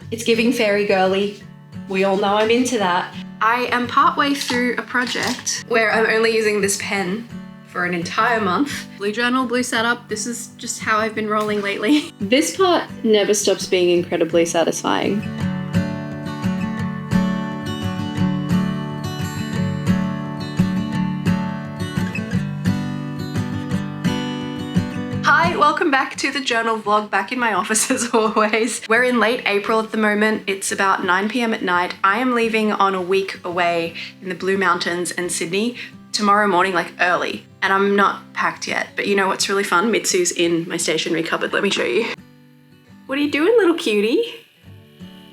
It's giving fairy girly. We all know I'm into that. I am partway through a project where I'm only using this pen for an entire month. Blue journal, blue setup. This is just how I've been rolling lately. This part never stops being incredibly satisfying. Hi, welcome back to the journal vlog, back in my office as always. We're in late April at the moment. It's about 9 p.m. at night. I am leaving on a week away in the Blue Mountains and Sydney tomorrow morning, like early. And I'm not packed yet, but you know what's really fun? Mitsu's in my stationery cupboard. Let me show you. What are you doing, little cutie?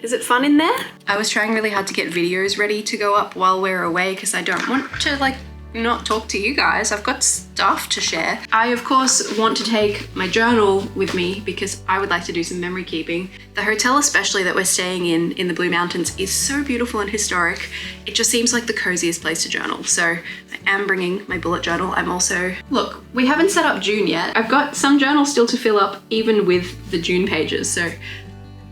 Is it fun in there? I was trying really hard to get videos ready to go up while we're away because I don't want to not talk to you guys. I've got stuff to share. I of course want to take my journal with me because I would like to do some memory keeping. The hotel especially that we're staying in the Blue Mountains is so beautiful and historic. It just seems like the coziest place to journal. So I am bringing my bullet journal. I'm also, look, we haven't set up June yet. I've got some journals still to fill up even with the June pages. So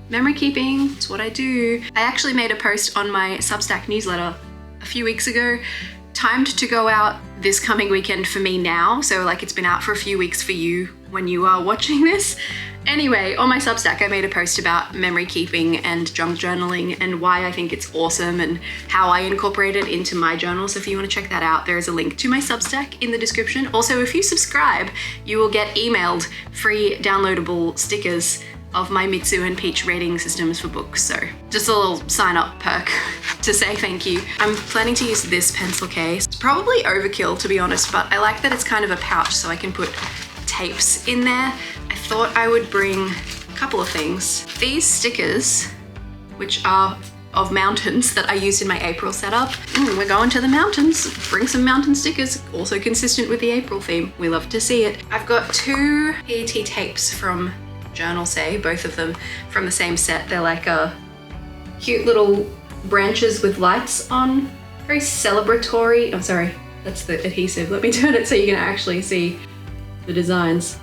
memory keeping, it's what I do. I actually made a post on my Substack newsletter a few weeks ago, timed to go out this coming weekend for me now. So like it's been out for a few weeks for you when you are watching this. Anyway, on my Substack, I made a post about memory keeping and junk journaling and why I think it's awesome and how I incorporate it into my journal. So if you want to check that out, there is a link to my Substack in the description. Also, if you subscribe, you will get emailed free downloadable stickers of my Mitsu and Peach rating systems for books. So just a little sign up perk to say thank you. I'm planning to use this pencil case. It's probably overkill to be honest, but I like that it's kind of a pouch so I can put tapes in there. I thought I would bring a couple of things. These stickers, which are of mountains that I used in my April setup. We're going to the mountains. Bring some mountain stickers, also consistent with the April theme. We love to see it. I've got two PET tapes from JOURNALSAY, both of them from the same set. They're like cute little branches with lights on. Very celebratory. I'm sorry, that's the adhesive. Let me turn it so you can actually see the designs.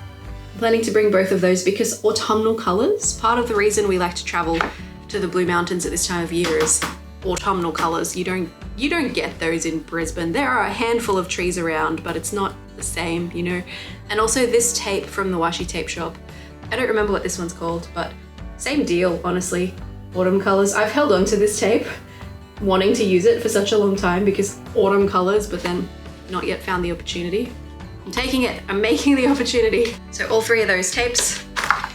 I'm planning to bring both of those because autumnal colors, part of the reason we like to travel to the Blue Mountains at this time of year is autumnal colors. You don't get those in Brisbane. There are a handful of trees around, but it's not the same, you know. And also this tape from the Washi Tape Shop. I don't remember what this one's called, but same deal, honestly. Autumn colors. I've held on to this tape, wanting to use it for such a long time because autumn colors, but then not yet found the opportunity. I'm taking it, I'm making the opportunity. So all three of those tapes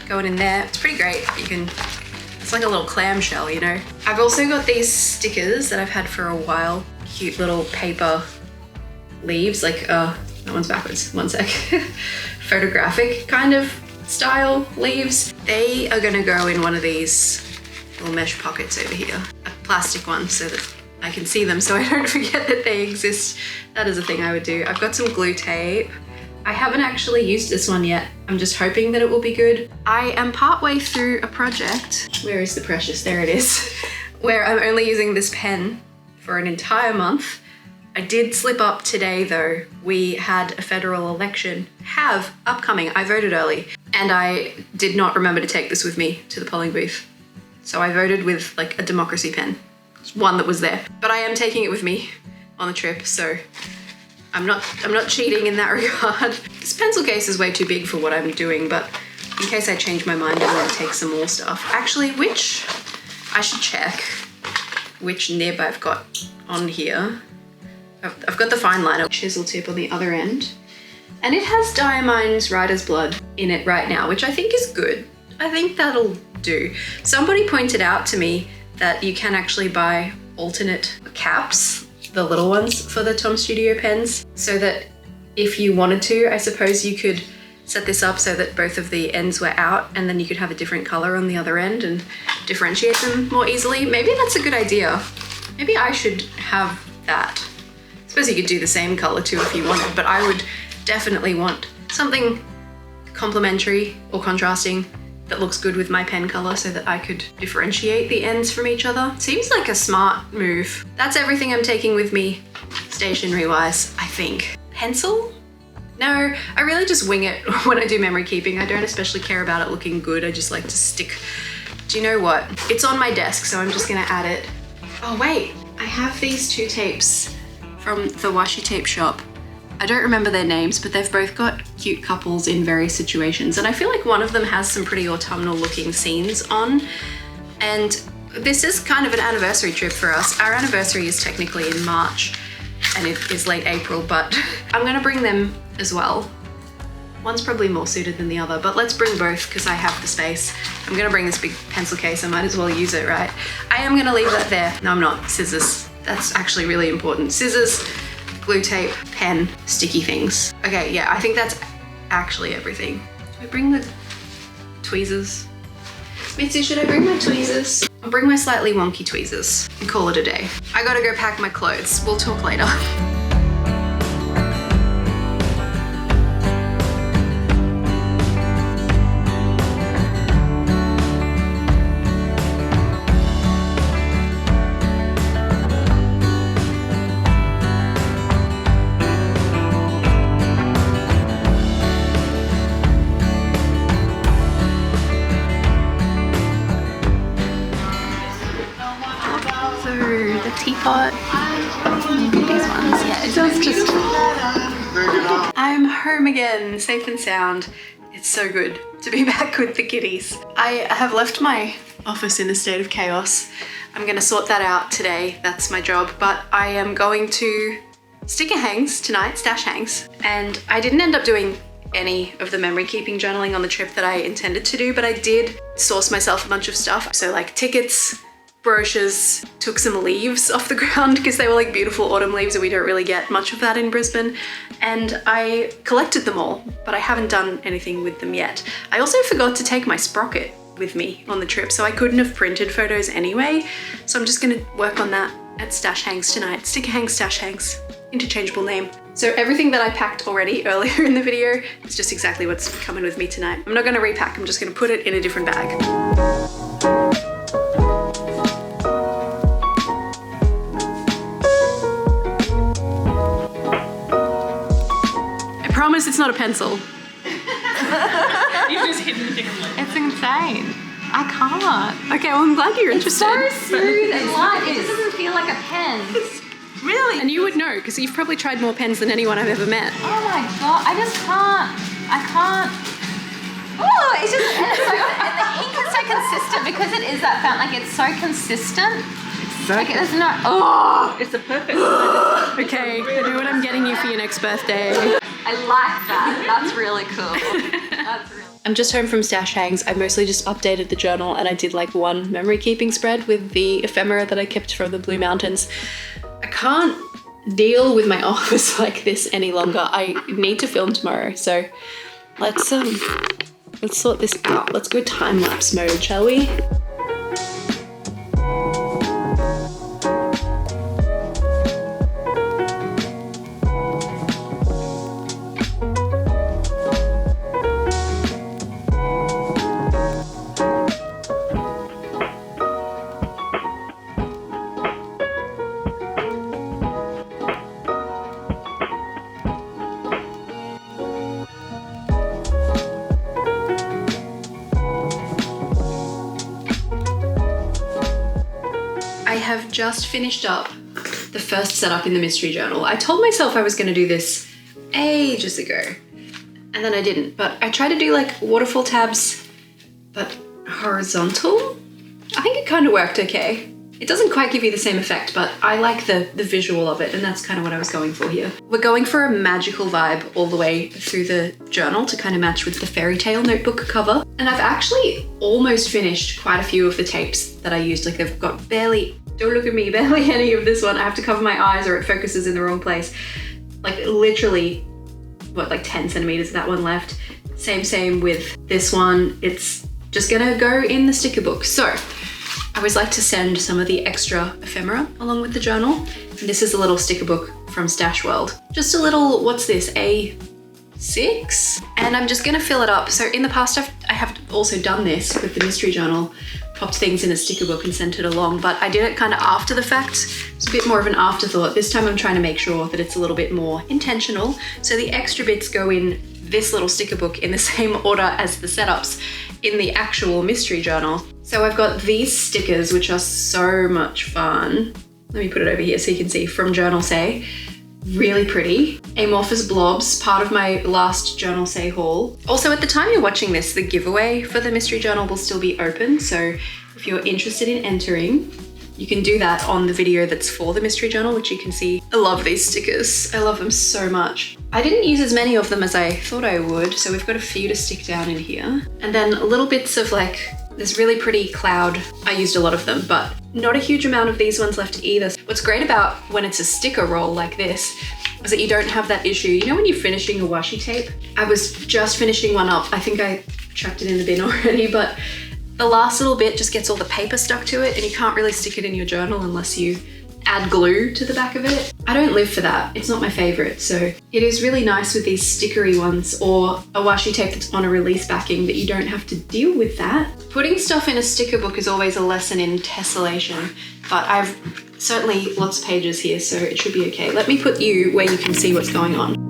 going in there. It's pretty great. It's like a little clamshell, you know. I've also got these stickers that I've had for a while. Cute little paper leaves, like, that one's backwards, one sec. Photographic kind of style leaves. They are gonna go in one of these little mesh pockets over here. A plastic one so that I can see them so I don't forget that they exist. That is a thing I would do. I've got some glue tape. I haven't actually used this one yet. I'm just hoping that it will be good. I am partway through a project. Where is the precious? There it is. Where I'm only using this pen for an entire month. I did slip up today though. We had a federal election, upcoming. I voted early and I did not remember to take this with me to the polling booth. So I voted with like a democracy pen. It's one that was there, but I am taking it with me on the trip. So I'm not cheating in that regard. This pencil case is way too big for what I'm doing, but in case I change my mind, I'm gonna take some more stuff. Actually, I should check which nib I've got on here. I've got the fine liner chisel tip on the other end, and it has Diamine's Writer's Blood in it right now, which I think is good. I think that'll do. Somebody pointed out to me that you can actually buy alternate caps, the little ones for the Tom Studio pens, so that if you wanted to, I suppose you could set this up so that both of the ends were out and then you could have a different color on the other end and differentiate them more easily. Maybe that's a good idea. Maybe I should have that. I suppose you could do the same color too if you wanted, but I would definitely want something complementary or contrasting that looks good with my pen color so that I could differentiate the ends from each other. Seems like a smart move. That's everything I'm taking with me stationery wise, I think. Pencil? No, I really just wing it when I do memory keeping. I don't especially care about it looking good. I just like to stick Do you know what? It's on my desk, so I'm just gonna add it. Oh wait, I have these two tapes from the Washi Tape Shop. I don't remember their names, but they've both got cute couples in various situations. And I feel like one of them has some pretty autumnal looking scenes on. And this is kind of an anniversary trip for us. Our anniversary is technically in March and it is late April, but I'm gonna bring them as well. One's probably more suited than the other, but let's bring both because I have the space. I'm gonna bring this big pencil case, I might as well use it, right? I am gonna leave that there. No, I'm not. Scissors. That's actually really important. Scissors, glue tape, pen, sticky things. Okay, yeah, I think that's actually everything. Should I bring the tweezers? Mitsu, should I bring my tweezers? I'll bring my slightly wonky tweezers and call it a day. I gotta go pack my clothes. We'll talk later. Teapot. These ones, yeah, it does just... I'm home again, safe and sound. It's so good to be back with the kitties. I have left my office in a state of chaos. I'm gonna sort that out today, that's my job, but I am going to sticker hangs tonight, stash hangs, and I didn't end up doing any of the memory keeping journaling on the trip that I intended to do, but I did source myself a bunch of stuff. So like tickets, brochures, took some leaves off the ground because they were like beautiful autumn leaves and we don't really get much of that in Brisbane. And I collected them all, but I haven't done anything with them yet. I also forgot to take my sprocket with me on the trip, so I couldn't have printed photos anyway. So I'm just gonna work on that at stash hangs tonight. Sticker hangs, stash hangs, interchangeable name. So everything that I packed already earlier in the video is just exactly what's coming with me tonight. I'm not gonna repack, I'm just gonna put it in a different bag. I promise it's not a pencil. You've just hidden the different. It's insane. I can't. Okay, well I'm glad you're interested. It's so smooth and light. It just doesn't feel like a pen. Really? And you would know because you've probably tried more pens than anyone I've ever met. Oh my god, I just can't. I can't. Oh, it's just, and the ink is so consistent because it is that fountain. Like it's so consistent. Like there's no, oh. It's a perfect. Okay, I know what I'm getting you for your next birthday. I like that. That's really cool. That's really. I'm just home from stash hangs. I mostly just updated the journal and I did like one memory keeping spread with the ephemera that I kept from the Blue Mountains. I can't deal with my office like this any longer. I need to film tomorrow, so let's sort this out. Let's go time-lapse mode, shall we? I have just finished up the first setup in the mystery journal. I told myself I was going to do this ages ago and then I didn't, but I tried to do like waterfall tabs but horizontal. I think it kind of worked okay. It doesn't quite give you the same effect, but I like the visual of it and that's kind of what I was going for here. We're going for a magical vibe all the way through the journal to kind of match with the fairy tale notebook cover. And I've actually almost finished quite a few of the tapes that I used. Like they've got barely, don't look at me, barely any of this one. I have to cover my eyes or it focuses in the wrong place. Like literally, what, like 10 centimeters of that one left. Same with this one. It's just gonna go in the sticker book. So I always like to send some of the extra ephemera along with the journal. And this is a little sticker book from Stash World. Just a little, what's this, A6? And I'm just gonna fill it up. So in the past, I have also done this with the mystery journal, popped things in a sticker book and sent it along, but I did it kind of after the fact. It's a bit more of an afterthought. This time I'm trying to make sure that it's a little bit more intentional. So the extra bits go in this little sticker book in the same order as the setups in the actual mystery journal. So I've got these stickers, which are so much fun. Let me put it over here so you can see, from JOURNALSAY. Really pretty. Amorphous blobs, part of my last JOURNALSAY haul. Also, at the time you're watching this, the giveaway for the mystery journal will still be open. So if you're interested in entering, you can do that on the video that's for the mystery journal, which you can see. I love these stickers. I love them so much. I didn't use as many of them as I thought I would, so we've got a few to stick down in here. And then little bits of like this really pretty cloud. I used a lot of them, but not a huge amount of these ones left either. What's great about when it's a sticker roll like this is that you don't have that issue. You know when you're finishing a washi tape? I was just finishing one up. I think I chucked it in the bin already, but the last little bit just gets all the paper stuck to it and you can't really stick it in your journal unless you add glue to the back of it. I don't live for that. It's not my favorite. So it is really nice with these stickery ones or a washi tape that's on a release backing that you don't have to deal with that. Putting stuff in a sticker book is always a lesson in tessellation, but I've certainly lots of pages here, so it should be okay. Let me put you where you can see what's going on.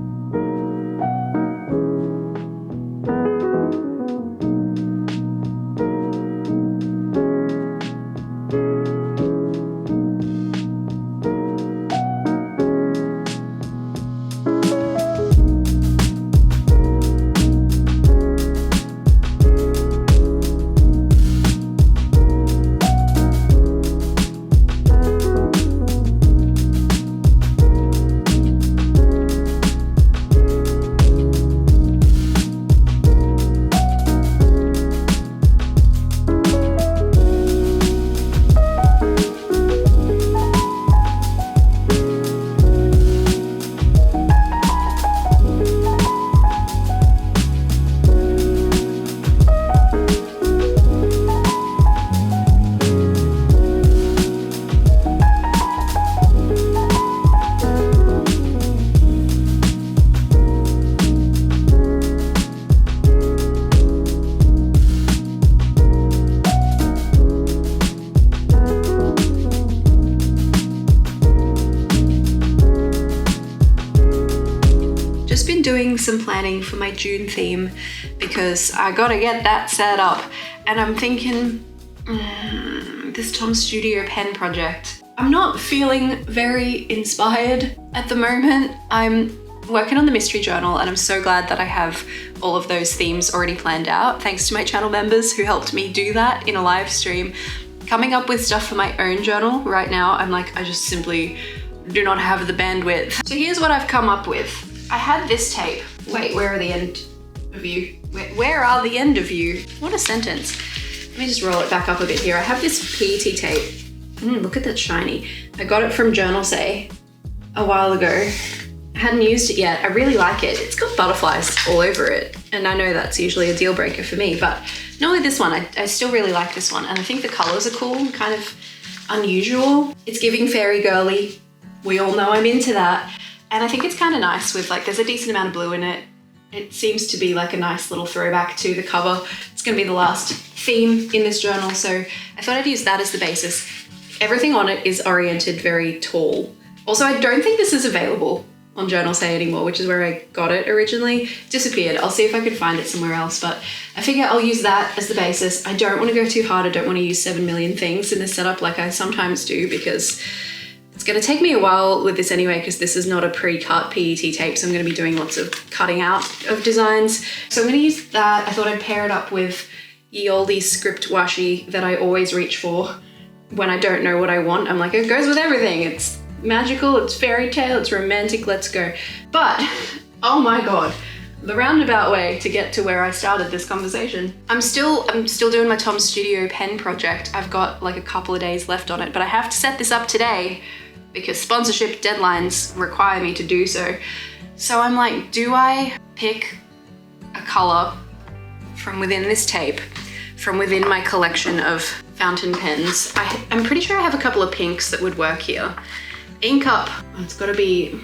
Doing some planning for my June theme because I gotta get that set up, and I'm thinking this Tom Studio pen project. I'm not feeling very inspired at the moment. I'm working on the mystery journal and I'm so glad that I have all of those themes already planned out, thanks to my channel members who helped me do that in a live stream. Coming up with stuff for my own journal right now, I'm like, I just simply do not have the bandwidth. So here's what I've come up with. I had this tape. Wait, where are the end of you? Where are the end of you? What a sentence. Let me just roll it back up a bit here. I have this PET tape. Look at that shiny. I got it from JOURNALSAY a while ago. I hadn't used it yet. I really like it. It's got butterflies all over it. And I know that's usually a deal breaker for me, but not only this one, I still really like this one. And I think the colors are cool, kind of unusual. It's giving fairy girly. We all know I'm into that. And I think it's kind of nice with like, there's a decent amount of blue in it. It seems to be like a nice little throwback to the cover. It's gonna be the last theme in this journal. So I thought I'd use that as the basis. Everything on it is oriented very tall. Also, I don't think this is available on JOURNALSAY anymore, which is where I got it originally. Disappeared. I'll see if I can find it somewhere else, but I figure I'll use that as the basis. I don't want to go too hard. I don't want to use 7 million things in this setup like I sometimes do, because it's going to take me a while with this anyway, because this is not a pre-cut PET tape, so I'm going to be doing lots of cutting out of designs. So I'm going to use that. I thought I'd pair it up with ye olde script washi that I always reach for when I don't know what I want. I'm like, it goes with everything. It's magical, it's fairy tale, it's romantic, let's go. But, oh my God, the roundabout way to get to where I started this conversation. I'm still doing my Tom Studio pen project. I've got like a couple of days left on it, but I have to set this up today because sponsorship deadlines require me to do so. So I'm like, do I pick a color from within this tape, from within my collection of fountain pens? I'm pretty sure I have a couple of pinks that would work here. Ink up, it's gotta be,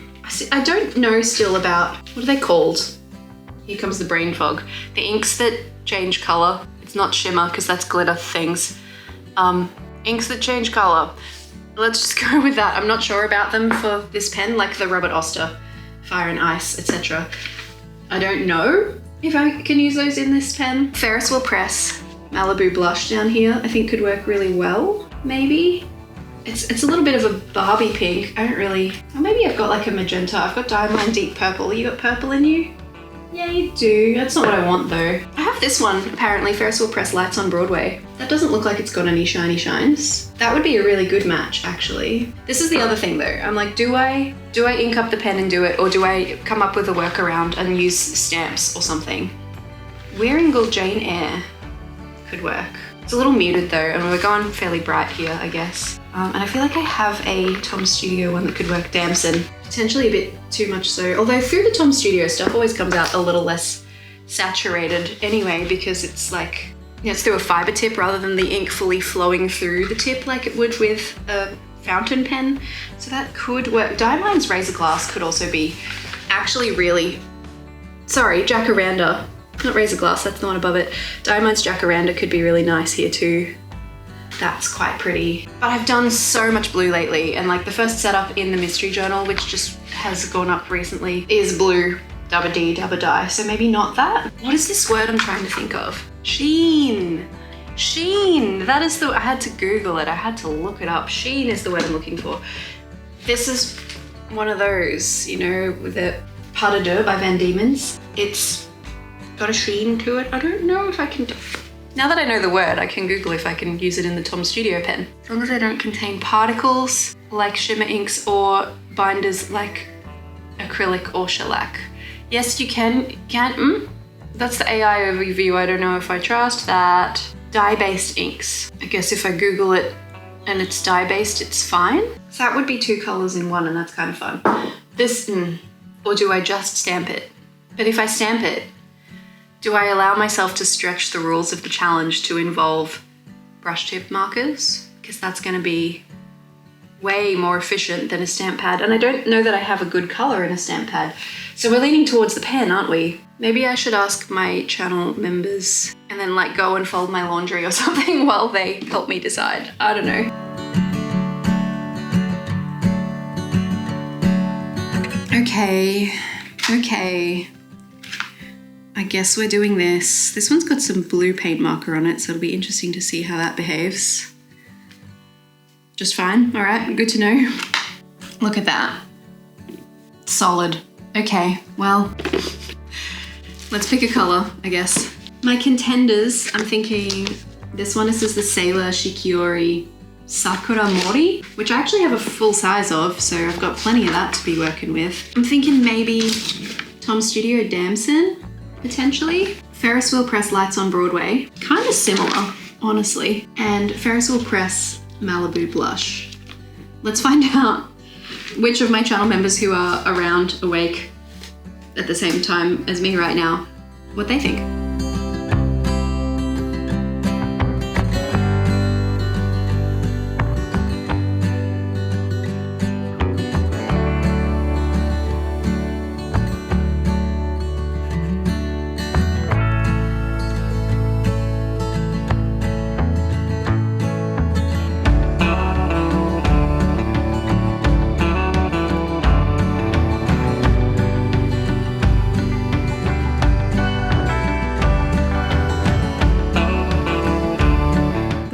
I don't know still about, what are they called? Here comes the brain fog. The inks that change color. It's not shimmer because that's glitter things. Inks that change color. Let's just go with that. I'm not sure about them for this pen, like the Robert Oster, Fire and Ice, etc. I don't know if I can use those in this pen. Ferris Wheel Press. Malibu blush down here I think could work really well, maybe. It's a little bit of a Barbie pink. I don't really, or maybe I've got like a magenta. I've got Diamond Deep Purple. You got purple in you? Yeah, you do. That's not what I want though. I have this one, apparently, Ferris Wheel Press Lights on Broadway. That doesn't look like it's got any shiny shines. That would be a really good match, actually. This is the other thing though. I'm like, do I ink up the pen and do it, or do I come up with a workaround and use stamps or something? Wearing Gold Jane Eyre could work. It's a little muted though, and we're going fairly bright here, I guess. And I feel like I have a Tom Studio one that could work damson. Potentially a bit too much so. Although through the Tom Studio stuff always comes out a little less saturated anyway, because it's like, you know, it's through a fiber tip rather than the ink fully flowing through the tip like it would with a fountain pen. So that could work. Diamond's Razor Glass could also be actually really, sorry, Jacaranda. Not Razor Glass, that's the one above it. Diamond's Jacaranda could be really nice here too. That's quite pretty. But I've done so much blue lately, and like the first setup in the mystery journal, which just has gone up recently, is blue, dabba dee, dabba die. So maybe not that. What is this word I'm trying to think of? Sheen. Sheen. That is the, I had to Google it. I had to look it up. Sheen is the word I'm looking for. This is one of those, you know, with the Pas de Deux by Van Diemen's. It's got a sheen to it. I don't know if I can do. Now that I know the word, I can Google if I can use it in the Tom Studio pen. As long as they don't contain particles like shimmer inks or binders like acrylic or shellac. Yes, you can. That's the AI overview. I don't know if I trust that. Dye-based inks. I guess if I Google it and it's dye-based, it's fine. So that would be 2 colors in one, and that's kind of fun. This, or do I just stamp it? But if I stamp it, do I allow myself to stretch the rules of the challenge to involve brush tip markers? Because that's going to be way more efficient than a stamp pad. And I don't know that I have a good color in a stamp pad. So we're leaning towards the pen, aren't we? Maybe I should ask my channel members and then like go and fold my laundry or something while they help me decide. I don't know. Okay. I guess we're doing this. This one's got some blue paint marker on it, so it'll be interesting to see how that behaves. Just fine, all right, good to know. Look at that. Solid. Okay, well, let's pick a color, I guess. My contenders, I'm thinking this one is the Sailor Shikiori Sakura Mori, which I actually have a full size of, so I've got plenty of that to be working with. I'm thinking maybe Tom Studio Damson, potentially. Ferris Wheel Press Lights on Broadway, kind of similar, honestly. And Ferris Wheel Press Malibu Blush. Let's find out which of my channel members who are around, awake at the same time as me right now, what they think.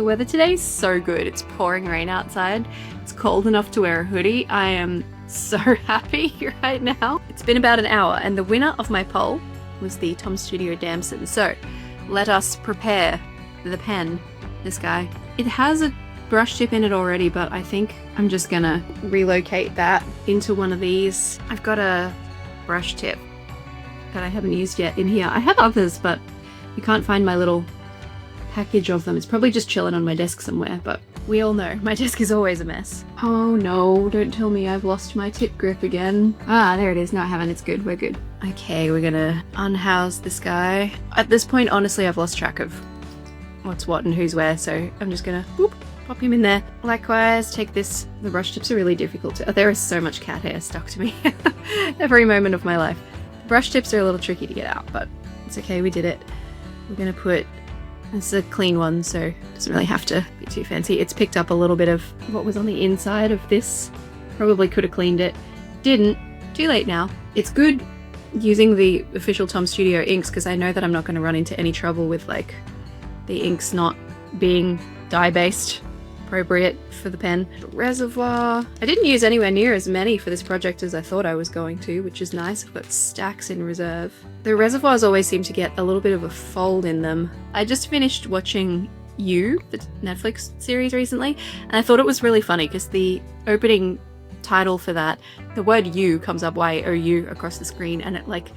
Weather today is so good. It's pouring rain outside. It's cold enough to wear a hoodie. I am so happy right now. It's been about an hour, and the winner of my poll was the Tom Studio Damson. So let us prepare the pen, this guy. It has a brush tip in it already, but I think I'm just gonna relocate that into one of these. I've got a brush tip that I haven't used yet in here. I have others, but you can't find my little package of them. It's probably just chilling on my desk somewhere, but we all know my desk is always a mess. Oh no, don't tell me I've lost my tip grip again. Ah, there it is. No, I haven't. It's good. We're good. Okay, we're gonna unhouse this guy. At this point, honestly, I've lost track of what's what and who's where, so I'm just gonna whoop, pop him in there. Likewise, take this. The brush tips are really difficult to... Oh, there is so much cat hair stuck to me every moment of my life. Brush tips are a little tricky to get out, but it's okay, we did it. We're gonna put... It's a clean one, so it doesn't really have to be too fancy. It's picked up a little bit of what was on the inside of this. Probably could have cleaned it. Didn't. Too late now. It's good using the official Tom Studio inks because I know that I'm not going to run into any trouble with like the ink's not being dye-based, appropriate for the pen. Reservoir. I didn't use anywhere near as many for this project as I thought I was going to, which is nice. I've got stacks in reserve. The reservoirs always seem to get a little bit of a fold in them. I just finished watching You, the Netflix series recently, and I thought it was really funny because the opening title for that, the word you comes up Y-O-U across the screen, and it like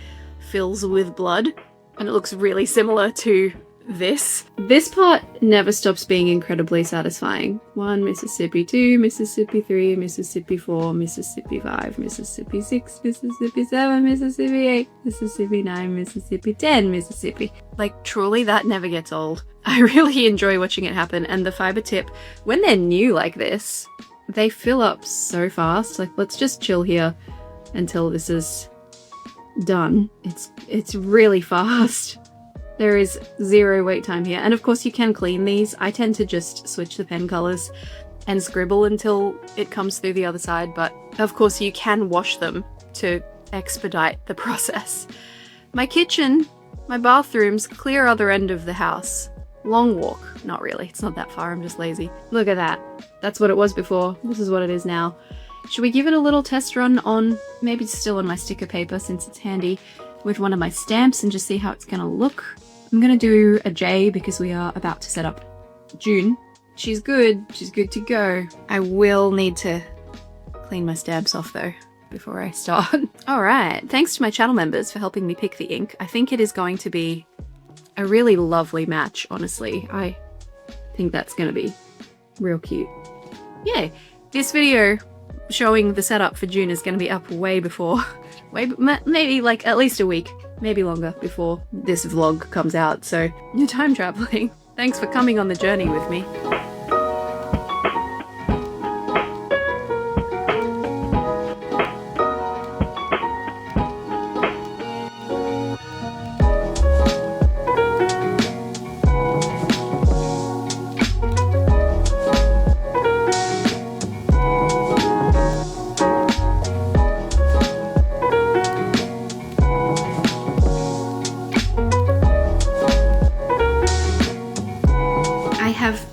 fills with blood, and it looks really similar to this. This part never stops being incredibly satisfying. 1 Mississippi, 2 Mississippi, 3 Mississippi, 4 Mississippi, 5 Mississippi, 6 Mississippi, 7 Mississippi, 8 Mississippi, 9 Mississippi, 10 Mississippi. Like, truly, that never gets old. I really enjoy watching it happen, and the fiber tip, when they're new like this, they fill up so fast. Like, let's just chill here until this is done. It's really fast. There is zero wait time here. And of course you can clean these. I tend to just switch the pen colors and scribble until it comes through the other side, but of course you can wash them to expedite the process. My kitchen, my bathroom's clear other end of the house. Long walk. Not really, it's not that far, I'm just lazy. Look at that. That's what it was before. This is what it is now. Should we give it a little test run on, maybe still on my sticker paper since it's handy, with one of my stamps and just see how it's gonna look? I'm gonna do a J because we are about to set up June. She's good to go. I will need to clean my stamps off though before I start. All right, thanks to my channel members for helping me pick the ink. I think it is going to be a really lovely match, honestly. I think that's gonna be real cute. Yay! This video showing the setup for June is gonna be up way before, maybe like at least a week. Maybe longer before this vlog comes out, so you're time traveling. Thanks for coming on the journey with me.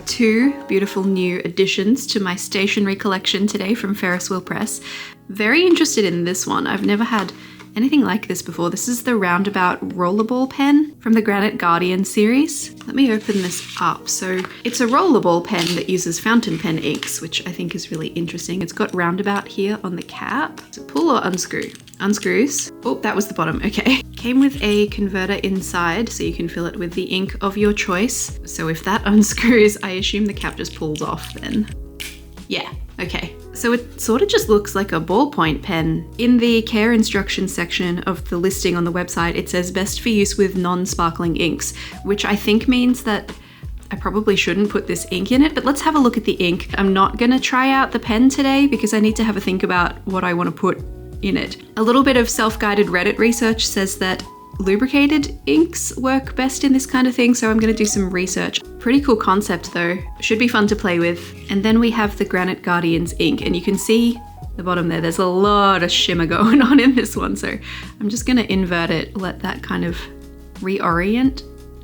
Two beautiful new additions to my stationery collection today from Ferris Wheel Press. Very interested in this one. I've never had anything like this before. This is the Roundabout Rollerball pen from the Granite Guardian series. Let me open this up. So it's a rollerball pen that uses fountain pen inks, which I think is really interesting. It's got Roundabout here on the cap. So pull or unscrew? Unscrews. Oh, that was the bottom, okay. Came with a converter inside so you can fill it with the ink of your choice. So if that unscrews, I assume the cap just pulls off then. Yeah, okay. So it sort of just looks like a ballpoint pen. In the care instructions section of the listing on the website, it says best for use with non-sparkling inks, which I think means that I probably shouldn't put this ink in it, but let's have a look at the ink. I'm not gonna try out the pen today because I need to have a think about what I want to put in it. A little bit of self-guided Reddit research says that lubricated inks work best in this kind of thing, so I'm gonna do some research. Pretty cool concept though. Should be fun to play with. And then we have the Granite Guardian's ink, and you can see the bottom there. There's a lot of shimmer going on in this one, so I'm just gonna invert it, let that kind of reorient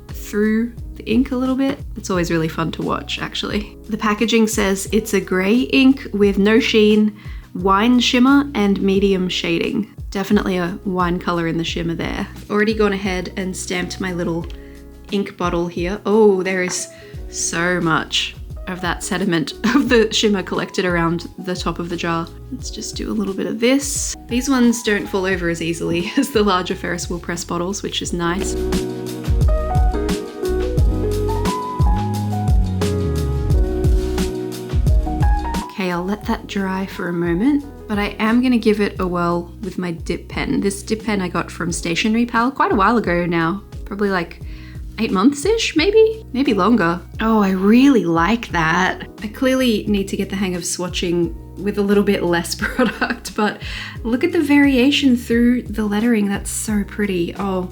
through the ink a little bit. It's always really fun to watch, actually. The packaging says it's a grey ink with no sheen, wine shimmer and medium shading. Definitely a wine color in the shimmer there. Already gone ahead and stamped my little ink bottle here. Oh, there is so much of that sediment of the shimmer collected around the top of the jar. Let's just do a little bit of this. These ones don't fall over as easily as the larger Ferris Wheel Press bottles, which is nice. Okay, I'll let that dry for a moment, but I am gonna give it a whirl with my dip pen. This dip pen I got from Stationery Pal quite a while ago now, probably like 8 months-ish, maybe longer. Oh, I really like that. I clearly need to get the hang of swatching with a little bit less product, but look at the variation through the lettering. That's so pretty. Oh,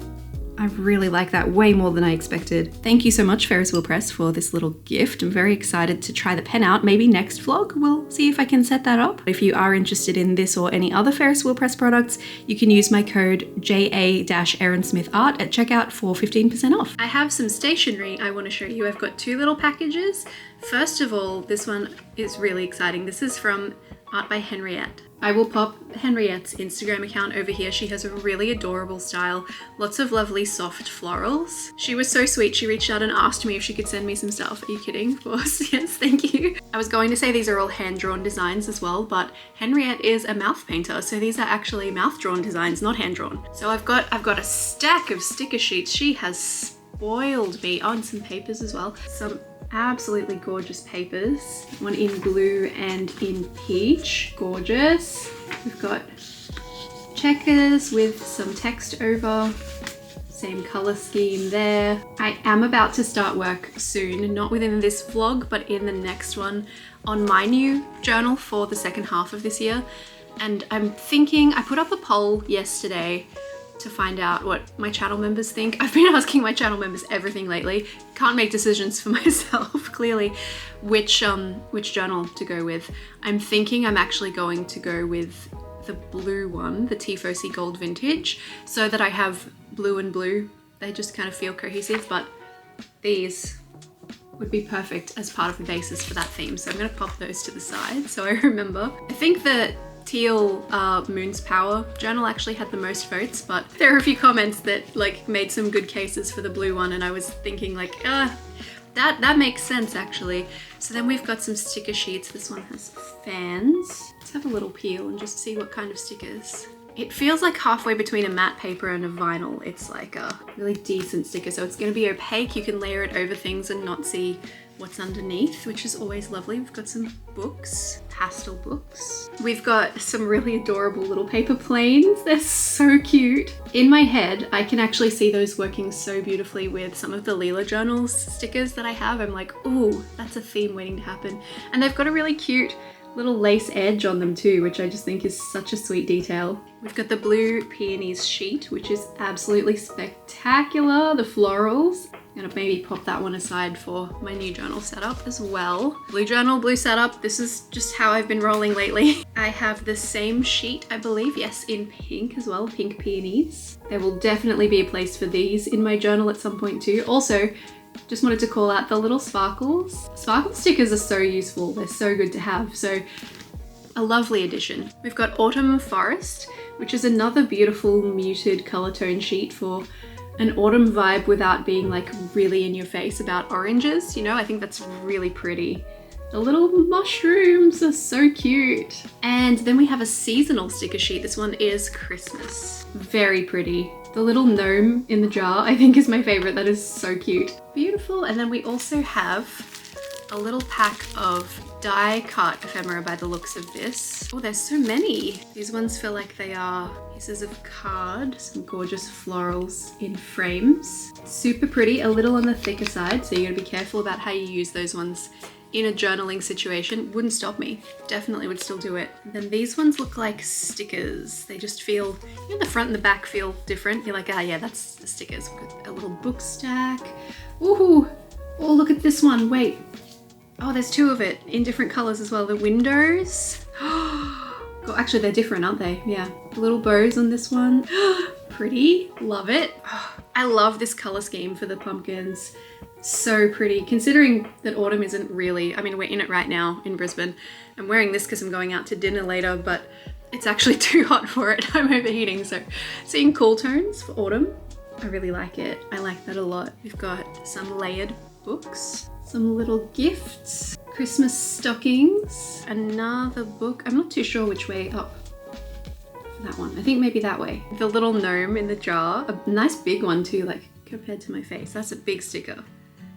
I really like that way more than I expected. Thank you so much, Ferris Wheel Press, for this little gift. I'm very excited to try the pen out. Maybe next vlog we'll see if I can set that up. If you are interested in this or any other Ferris Wheel Press products, you can use my code JA-ErinSmithArt at checkout for 15% off. I have some stationery I want to show you. I've got two little packages. First of all, this one is really exciting. This is from Art by Henriette. I will pop Henriette's Instagram account over here. She has a really adorable style, lots of lovely soft florals. She was so sweet. She reached out and asked me if she could send me some stuff. Are you kidding? Of course, yes, thank you. I was going to say these are all hand-drawn designs as well, but Henriette is a mouth painter, so these are actually mouth-drawn designs, not hand-drawn. So I've got a stack of sticker sheets. She has spoiled me. Oh, and some papers as well. Some absolutely gorgeous papers. One in blue and in peach. Gorgeous. We've got checkers with some text over. Same color scheme there. I am about to start work soon, not within this vlog, but in the next one on my new journal for the second half of this year. And I'm thinking, I put up a poll yesterday to find out what my channel members think. I've been asking my channel members everything lately. Can't make decisions for myself, clearly, which journal to go with. I'm thinking I'm actually going to go with the blue one, the TIEFOSSI Gold Vintage, so that I have blue and blue. They just kind of feel cohesive, but these would be perfect as part of the basis for that theme. So I'm gonna pop those to the side so I remember. I think the teal Moon's Power journal actually had the most votes, but there are a few comments that like made some good cases for the blue one, and I was thinking like, that makes sense actually. So then we've got some sticker sheets. This one has fans. Let's have a little peel and just see what kind of stickers. It feels like halfway between a matte paper and a vinyl. It's like a really decent sticker, so it's going to be opaque. You can layer it over things and not see what's underneath, which is always lovely. We've got some books, pastel books. We've got some really adorable little paper planes. They're so cute. In my head, I can actually see those working so beautifully with some of the Leela Journals stickers that I have. I'm like, ooh, that's a theme waiting to happen. And they've got a really cute little lace edge on them too, which I just think is such a sweet detail. We've got the blue peonies sheet, which is absolutely spectacular. The florals. I'm gonna maybe pop that one aside for my new journal setup as well. Blue journal, blue setup. This is just how I've been rolling lately. I have the same sheet, I believe, yes, in pink as well, pink peonies. There will definitely be a place for these in my journal at some point too. Also, just wanted to call out the little sparkles. Sparkle stickers are so useful. They're so good to have. So a lovely addition. We've got Autumn Forest, which is another beautiful muted color tone sheet for an autumn vibe without being like really in your face about oranges. You know, I think that's really pretty. The little mushrooms are so cute. And then we have a seasonal sticker sheet. This one is Christmas. Very pretty. The little gnome in the jar, I think, is my favorite. That is so cute. Beautiful. And then we also have a little pack of die cut ephemera by the looks of this. Oh, there's so many. These ones feel like they are pieces of card. Some gorgeous florals in frames. Super pretty, a little on the thicker side, so you gotta be careful about how you use those ones in a journaling situation. Wouldn't stop me. Definitely would still do it. Then these ones look like stickers. They just feel, you know, the front and the back feel different. You're like, ah, yeah, that's the stickers. We've got a little book stack. Ooh, oh, look at this one. Wait. Oh, there's two of it in different colors as well. The windows. Oh, actually, they're different, aren't they? Yeah. Little bows on this one. Pretty. Love it. Oh, I love this color scheme for the pumpkins. So pretty, considering that autumn isn't really, I mean, we're in it right now in Brisbane. I'm wearing this because I'm going out to dinner later, but it's actually too hot for it. I'm overheating, so seeing cool tones for autumn, I really like it. I like that a lot. We've got some layered books, some little gifts, Christmas stockings, another book. I'm not too sure which way up for that one. I think maybe that way. The little gnome in the jar, a nice big one too, like compared to my face. That's a big sticker.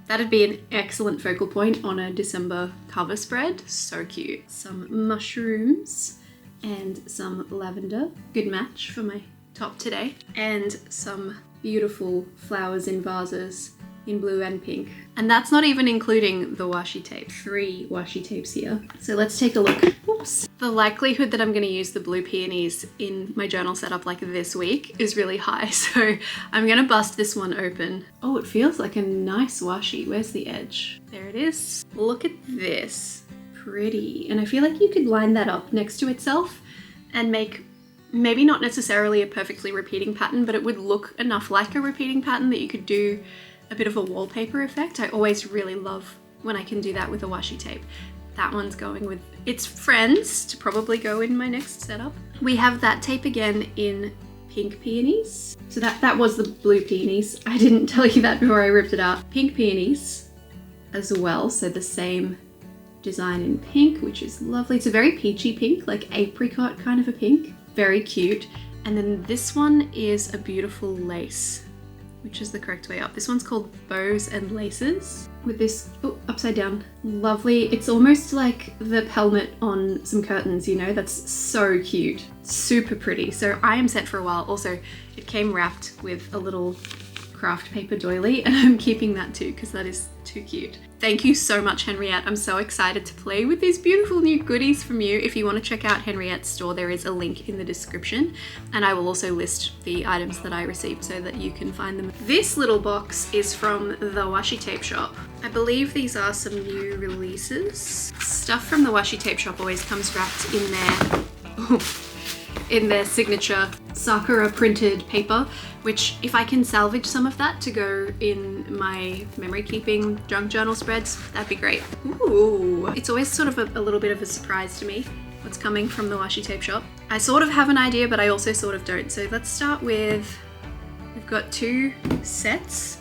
That'd be an excellent focal point on a December cover spread. So cute. Some mushrooms and some lavender. Good match for my top today. And some beautiful flowers in vases in blue and pink. And that's not even including the washi tape. 3 washi tapes here. So let's take a look. Oops. The likelihood that I'm going to use the blue peonies in my journal setup like this week is really high. So I'm going to bust this one open. Oh, it feels like a nice washi. Where's the edge? There it is. Look at this. Pretty. And I feel like you could line that up next to itself and make maybe not necessarily a perfectly repeating pattern, but it would look enough like a repeating pattern that you could do a bit of a wallpaper effect. I always really love when I can do that with a washi tape. That one's going with its friends to probably go in my next setup. We have that tape again in pink peonies. So that was the blue peonies. I didn't tell you that before I ripped it out. Pink peonies as well, so the same design in pink, which is lovely. It's a very peachy pink, like apricot kind of a pink. Very cute. And then this one is a beautiful lace, which is the correct way up. This one's called Bows and Laces with this, oh, upside down. Lovely. It's almost like the pelmet on some curtains, you know? That's so cute. Super pretty. So I am set for a while. Also, it came wrapped with a little craft paper doily, and I'm keeping that too because that is too cute. Thank you so much, Henriette. I'm so excited to play with these beautiful new goodies from you. If you want to check out Henriette's store, there is a link in the description, and I will also list the items that I received so that you can find them. This little box is from the Washi Tape Shop. I believe these are some new releases. Stuff from the Washi Tape Shop always comes wrapped in their signature Sakura printed paper, which if I can salvage some of that to go in my memory keeping junk journal spreads, that'd be great. Ooh, it's always sort of a little bit of a surprise to me what's coming from the Washi Tape Shop. I sort of have an idea, but I also sort of don't. So let's start with, we've got 2 sets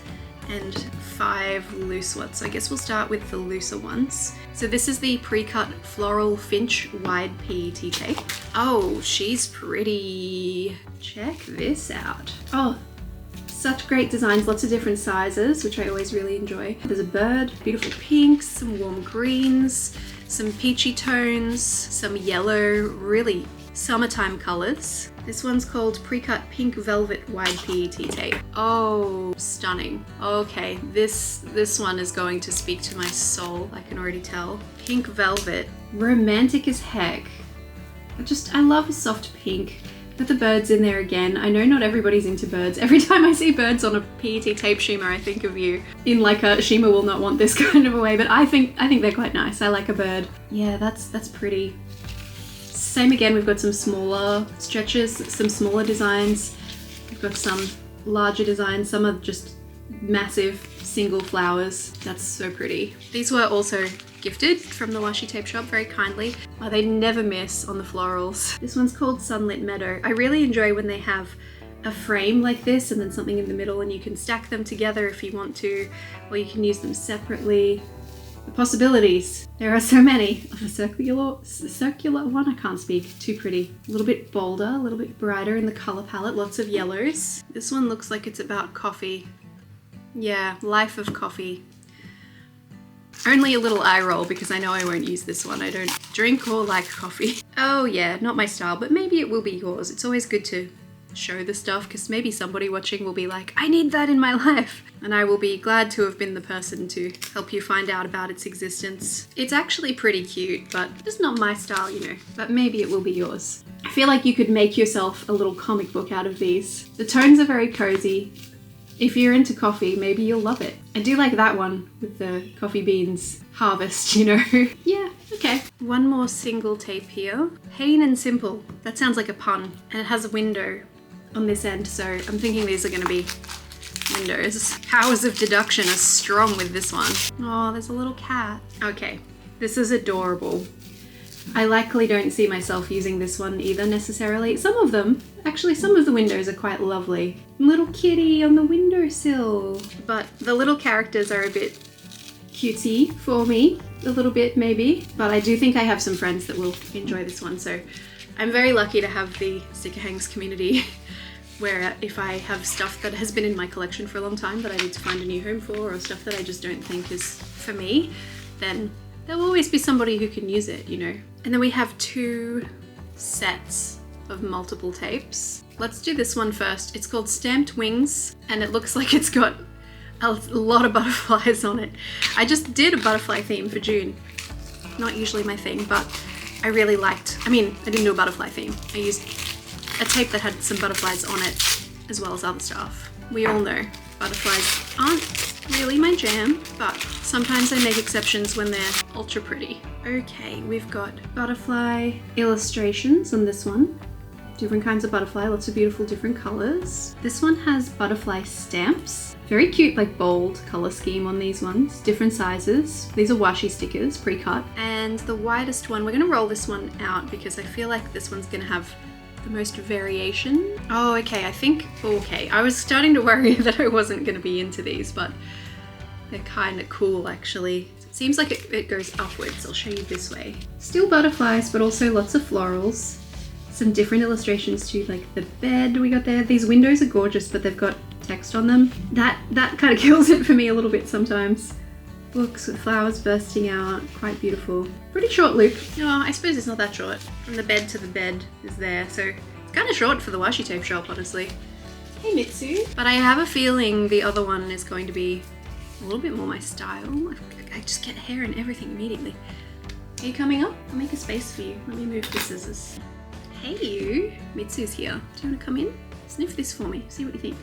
and 5 loose ones. So I guess we'll start with the looser ones. So this is the pre-cut floral finch wide PET tape. Oh, she's pretty. Check this out. Oh, such great designs, lots of different sizes, which I always really enjoy. There's a bird, beautiful pinks, some warm greens, some peachy tones, some yellow, really summertime colors. This one's called Pre-Cut Pink Velvet Wide PET Tape. Oh, stunning. Okay, this one is going to speak to my soul, I can already tell. Pink velvet, romantic as heck. I love a soft pink. Put the birds in there again. I know not everybody's into birds. Every time I see birds on a PET tape shimmer, I think of you. In like a shimmer will not want this kind of a way, but I think they're quite nice. I like a bird. Yeah, that's pretty. Same again, we've got some smaller stretches, some smaller designs. We've got some larger designs. Some are just massive single flowers. That's so pretty. These were also gifted from the Washi Tape Shop very kindly. Oh, they never miss on the florals. This one's called Sunlit Meadow. I really enjoy when they have a frame like this and then something in the middle, and you can stack them together if you want to, or you can use them separately. The possibilities. There are so many. A circular one, I can't speak. Too pretty. A little bit bolder, a little bit brighter in the color palette. Lots of yellows. This one looks like it's about coffee. Yeah, life of coffee. Only a little eye roll because I know I won't use this one. I don't drink or like coffee. Oh yeah, not my style, but maybe it will be yours. It's always good to show the stuff because maybe somebody watching will be like, I need that in my life. And I will be glad to have been the person to help you find out about its existence. It's actually pretty cute, but it's not my style, you know, but maybe it will be yours. I feel like you could make yourself a little comic book out of these. The tones are very cozy. If you're into coffee, maybe you'll love it. I do like that one with the coffee beans harvest, you know. Yeah, okay. One more single tape here. Plain and simple. That sounds like a pun. And it has a window on this end, so I'm thinking these are gonna be windows. Powers of deduction are strong with this one. Oh, there's a little cat. Okay, this is adorable. I likely don't see myself using this one either necessarily. Some of them, actually some of the windows are quite lovely. Little kitty on the windowsill. But the little characters are a bit cutesy for me, a little bit maybe. But I do think I have some friends that will enjoy this one, so I'm very lucky to have the sticker hangs community where if I have stuff that has been in my collection for a long time that I need to find a new home for, or stuff that I just don't think is for me, then there will always be somebody who can use it, you know. And then we have 2 sets of multiple tapes. Let's do this one first. It's called Stamped Wings, and it looks like it's got a lot of butterflies on it. I just did a butterfly theme for June. Not usually my thing, but I really liked, I didn't do a butterfly theme. I used a tape that had some butterflies on it, as well as other stuff. We all know butterflies aren't really my jam, but sometimes I make exceptions when they're ultra pretty. Okay, we've got butterfly illustrations on this one. Different kinds of butterfly, lots of beautiful different colors. This one has butterfly stamps. Very cute, like bold color scheme on these ones. Different sizes. These are washi stickers, pre-cut. And the widest one, we're gonna roll this one out because I feel like this one's gonna have the most variation. Oh, okay, I was starting to worry that I wasn't gonna be into these, but they're kind of cool actually. It seems like it goes upwards. I'll show you this way. Still butterflies, but also lots of florals. Some different illustrations too, like the bed we got there. These windows are gorgeous, but they've got text on them. That kind of kills it for me a little bit sometimes. Books with flowers bursting out, quite beautiful. Pretty short loop. Oh, I suppose it's not that short. From the bed to the bed is there, so it's kind of short for the Washi Tape Shop, honestly. Hey Mitsu. But I have a feeling the other one is going to be a little bit more my style. I just get hair and everything immediately. Are you coming up? I'll make a space for you. Let me move the scissors. Hey you, Mitsu's here. Do you want to come in? Sniff this for me, see what you think.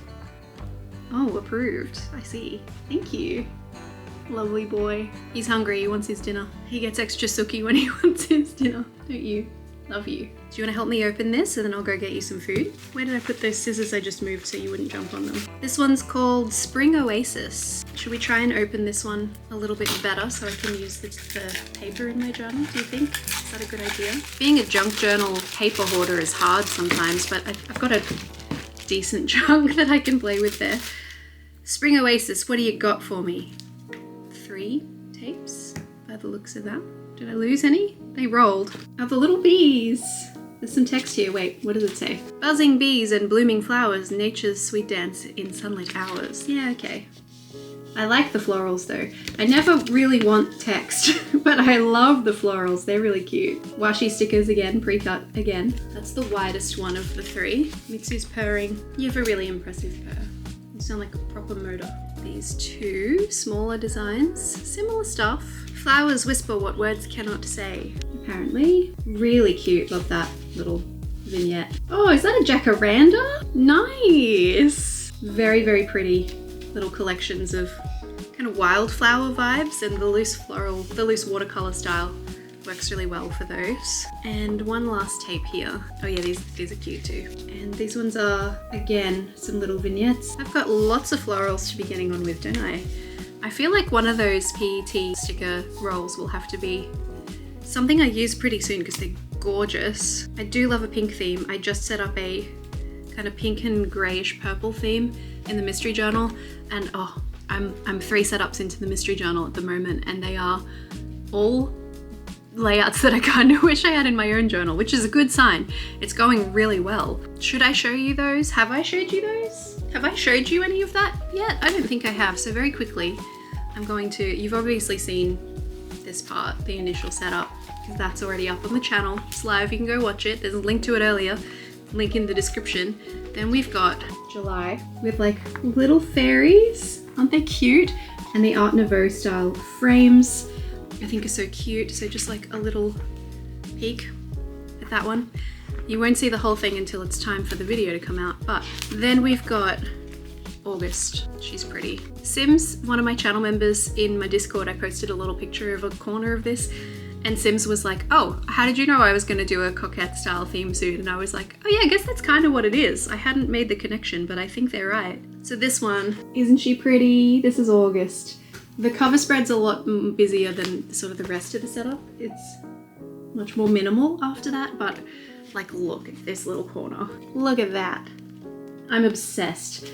Oh, approved, I see. Thank you. Lovely boy. He's hungry, he wants his dinner. He gets extra sooky when he wants his dinner, don't you? Love you. Do you want to help me open this and then I'll go get you some food? Where did I put those scissors I just moved so you wouldn't jump on them? This one's called Spring Oasis. Should we try and open this one a little bit better so I can use the paper in my journal, do you think? Is that a good idea? Being a junk journal paper hoarder is hard sometimes, but I've got a decent chunk that I can play with there. Spring Oasis, what do you got for me? 3 tapes by the looks of that. Did I lose any? They rolled. Oh, the little bees. There's some text here. Wait, what does it say? Buzzing bees and blooming flowers, nature's sweet dance in sunlit hours. Yeah, okay. I like the florals though. I never really want text, but I love the florals. They're really cute. Washi stickers again, pre-cut again. That's the widest one of the 3. Mitsu's purring. You have a really impressive purr. You sound like a proper motor. These 2 smaller designs, similar stuff. Flowers whisper what words cannot say, apparently. Really cute, love that little vignette. Oh, is that a jacaranda? Nice! Very, very pretty little collections of kind of wildflower vibes, and the loose watercolor style works really well for those. And one last tape here. Oh yeah, these are cute too. And these ones are, again, some little vignettes. I've got lots of florals to be getting on with, don't I? I feel like one of those PET sticker rolls will have to be something I use pretty soon because they're gorgeous. I do love a pink theme. I just set up a kind of pink and grayish purple theme in the mystery journal, and oh, I'm 3 setups into the mystery journal at the moment, and they are all layouts that I kind of wish I had in my own journal, which is a good sign. It's going really well. Should I show you those? Have I showed you those? Have I showed you any of that yet? I don't think I have. So very quickly, I'm going to, you've obviously seen this part, the initial setup, because that's already up on the channel. It's live, you can go watch it. There's a link to it earlier, link in the description. Then we've got July with like little fairies. Aren't they cute? And the Art Nouveau style frames, I think are so cute. So just like a little peek at that one. You won't see the whole thing until it's time for the video to come out, but then we've got August. She's pretty. Sims, one of my channel members in my Discord, I posted a little picture of a corner of this, and Sims was like, oh, how did you know I was going to do a coquette style theme soon? And I was like, oh yeah, I guess that's kind of what it is. I hadn't made the connection, but I think they're right. So this one, isn't she pretty? This is August. The cover spread's a lot busier than sort of the rest of the setup. It's much more minimal after that, but like, look at this little corner. Look at that. I'm obsessed.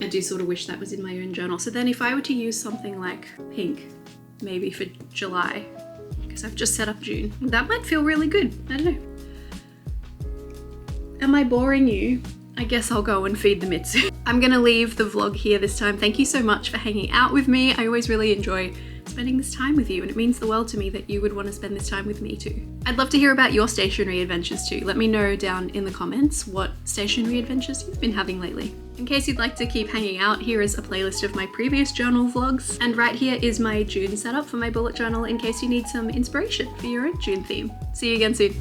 I do sort of wish that was in my own journal. So then if I were to use something like pink, maybe for July, because I've just set up June, that might feel really good. I don't know. Am I boring you? I guess I'll go and feed the Mitsu. I'm gonna leave the vlog here this time. Thank you so much for hanging out with me. I always really enjoy spending this time with you, and it means the world to me that you would want to spend this time with me too. I'd love to hear about your stationery adventures too. Let me know down in the comments what stationery adventures you've been having lately. In case you'd like to keep hanging out, here is a playlist of my previous journal vlogs, and right here is my June setup for my bullet journal in case you need some inspiration for your own June theme. See you again soon.